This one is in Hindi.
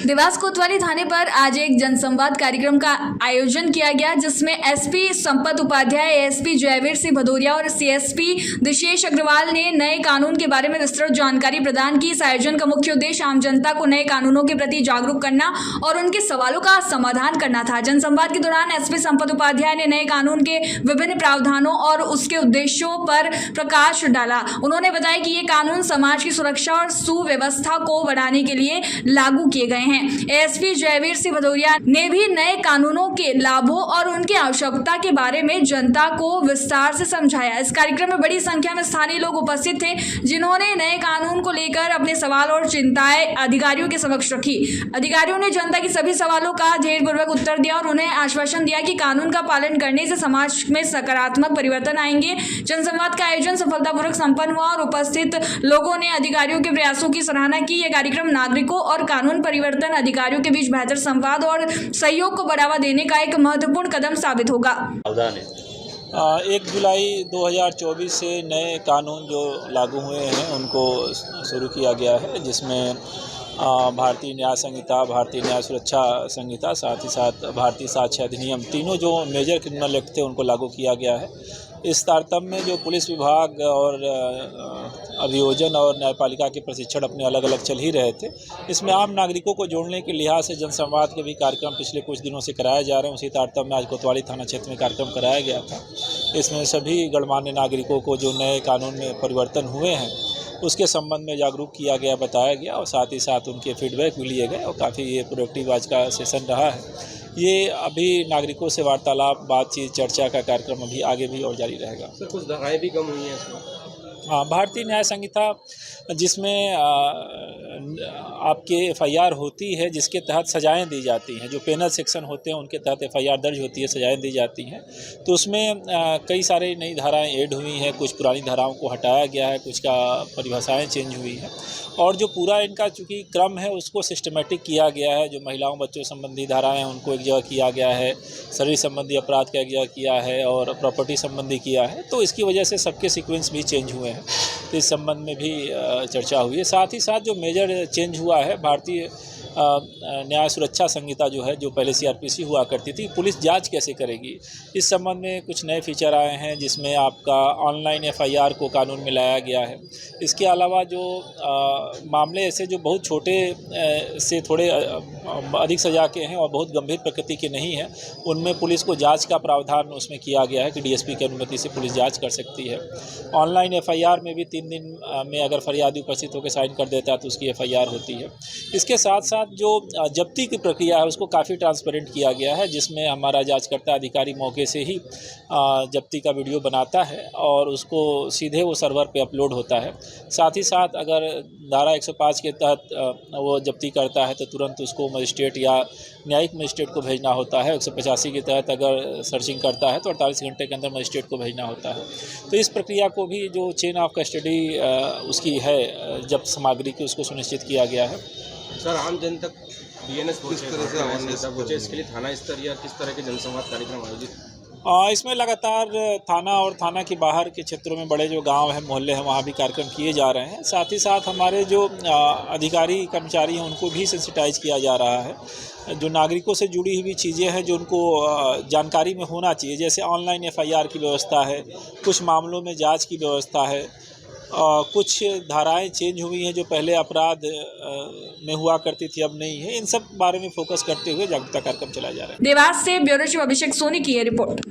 देवास कोतवाली थाने पर आज एक जनसंवाद कार्यक्रम का आयोजन किया गया, जिसमें एसपी संपत उपाध्याय, एएसपी जयवीर सिंह भदौरिया और सीएसपी दिशेश अग्रवाल ने नए कानून के बारे में विस्तृत जानकारी प्रदान की। इस आयोजन का मुख्य उद्देश्य आम जनता को नए कानूनों के प्रति जागरूक करना और उनके सवालों का समाधान करना था। जनसंवाद के दौरान एसपी संपत उपाध्याय ने नए कानून के विभिन्न प्रावधानों और उसके उद्देश्यों पर प्रकाश डाला। उन्होंने बताया कि ये कानून समाज की सुरक्षा और सुव्यवस्था को बढ़ाने के लिए लागू किए गए हैं। एएसपी जयवीर सिंह भदौरिया ने भी नए कानूनों के लाभों और उनकी आवश्यकता के बारे में जनता को विस्तार से समझाया। इस कार्यक्रम में बड़ी संख्या में स्थानीय लोग उपस्थित थे, जिन्होंने नए कानून को लेकर अपने सवाल और चिंताएं अधिकारियों के समक्ष रखी। अधिकारियों ने जनता की सभी सवालों का धैर्यपूर्वक उत्तर दिया और उन्हें आश्वासन दिया कि कानून का पालन करने से समाज में सकारात्मक परिवर्तन आएंगे। जनसंवाद का आयोजन सफलतापूर्वक संपन्न हुआ और उपस्थित लोगों ने अधिकारियों के प्रयासों की सराहना की। यह कार्यक्रम नागरिकों और कानून परिवर्तन अधिकारियों के बीच बेहतर संवाद और सहयोग को बढ़ावा देने का एक महत्वपूर्ण कदम साबित होगा। 1 जुलाई 2024 से नए कानून जो लागू हुए हैं उनको शुरू किया गया है, जिसमें भारतीय न्याय संहिता, भारतीय न्याय सुरक्षा संहिता, साथ ही साथ भारतीय साक्ष्य अधिनियम, तीनों जो मेजर क्रिमिनल एक्ट थे उनको लागू किया गया है। इस तारतम्य में जो पुलिस विभाग और अभियोजन और न्यायपालिका के प्रशिक्षण अपने अलग अलग चल ही रहे थे, इसमें आम नागरिकों को जोड़ने के लिहाज से जनसंवाद के भी कार्यक्रम पिछले कुछ दिनों से कराए जा रहे हैं। उसी तारतम्य में आज कोतवाली थाना क्षेत्र में कार्यक्रम कराया गया था। इसमें सभी गणमान्य नागरिकों को जो नए कानून में परिवर्तन हुए हैं उसके संबंध में जागरूक किया गया, बताया गया और साथ ही साथ उनके फीडबैक भी लिए गए और काफ़ी ये प्रोडक्टिव आज का सेशन रहा है। ये अभी नागरिकों से वार्तालाप, बातचीत, चर्चा का कार्यक्रम अभी आगे भी और जारी रहेगा। सर, कुछ धाराएं भी कम हुई हैं इसमें? हाँ, भारतीय न्याय संहिता जिसमें आपके एफआईआर होती है, जिसके तहत सजाएं दी जाती हैं, जो पेनल सेक्शन होते हैं उनके तहत एफआईआर दर्ज होती है, सजाएं दी जाती हैं, तो उसमें कई सारे नई धाराएं ऐड हुई हैं, कुछ पुरानी धाराओं को हटाया गया है, कुछ का परिभाषाएं चेंज हुई हैं और जो पूरा इनका चूँकि क्रम है उसको सिस्टमेटिक किया गया है। जो महिलाओं बच्चों संबंधी धाराएँ हैं उनको एक जगह किया गया है, शरीर संबंधी अपराध का एक जगह किया है और प्रॉपर्टी संबंधी किया है, तो इसकी वजह से सबके सीक्वेंस भी चेंज हुए हैं। तो इस संबंध में भी चर्चा हुई है। साथ ही साथ जो मेजर चेंज हुआ है, भारतीय न्याय सुरक्षा संहिता जो है, जो पहले सीआरपीसी हुआ करती थी, पुलिस जांच कैसे करेगी, इस संबंध में कुछ नए फीचर आए हैं, जिसमें आपका ऑनलाइन एफआईआर को कानून में लाया गया है। इसके अलावा जो मामले ऐसे जो बहुत छोटे से थोड़े अधिक सजा के हैं और बहुत गंभीर प्रकृति के नहीं हैं, उनमें पुलिस को जांच का प्रावधान उसमें किया गया है कि डीएसपी की अनुमति से पुलिस जांच कर सकती है। ऑनलाइन एफआईआर में भी 3 दिन में अगर फरियादी उपस्थित होकर साइन कर देता है तो उसकी एफआईआर होती है। इसके साथ साथ जो जब्ती की प्रक्रिया है उसको काफ़ी ट्रांसपेरेंट किया गया है, जिसमें हमारा जांचकर्ता अधिकारी मौके से ही जब्ती का वीडियो बनाता है और उसको सीधे वो सर्वर पे अपलोड होता है। साथ ही साथ अगर धारा 105 के तहत वो जब्ती करता है तो तुरंत उसको मजिस्ट्रेट या न्यायिक मजिस्ट्रेट को भेजना होता है। 185 के तहत अगर सर्चिंग करता है तो 48 घंटे के अंदर मजिस्ट्रेट को भेजना होता है। तो इस प्रक्रिया को भी जो चेन ऑफ कस्टडी उसकी है जब्त सामग्री की, उसको सुनिश्चित किया गया है। सर, आम जन तक बीएनएस किस तरह से पहुंचे, इसके लिए थाना स्तर या किस तरह के जनसंवाद कार्यक्रम आयोजित? इसमें लगातार थाना और थाना के बाहर के क्षेत्रों में बड़े जो गांव हैं, मोहल्ले हैं, वहाँ भी कार्यक्रम किए जा रहे हैं। साथ ही साथ हमारे जो अधिकारी कर्मचारी हैं उनको भी सेंसिटाइज किया जा रहा है। जो नागरिकों से जुड़ी हुई चीज़ें हैं जो उनको जानकारी में होना चाहिए, जैसे ऑनलाइन एफआईआर की व्यवस्था है, कुछ मामलों में जांच की व्यवस्था है, कुछ धाराएं चेंज हुई हैं जो पहले अपराध में हुआ करती थी अब नहीं है। इन सब बारे में फोकस करते हुए जागरूकता कार्यक्रम चलाया जा रहा है। देवास से ब्यूरो चीफ अभिषेक सोनी की रिपोर्ट।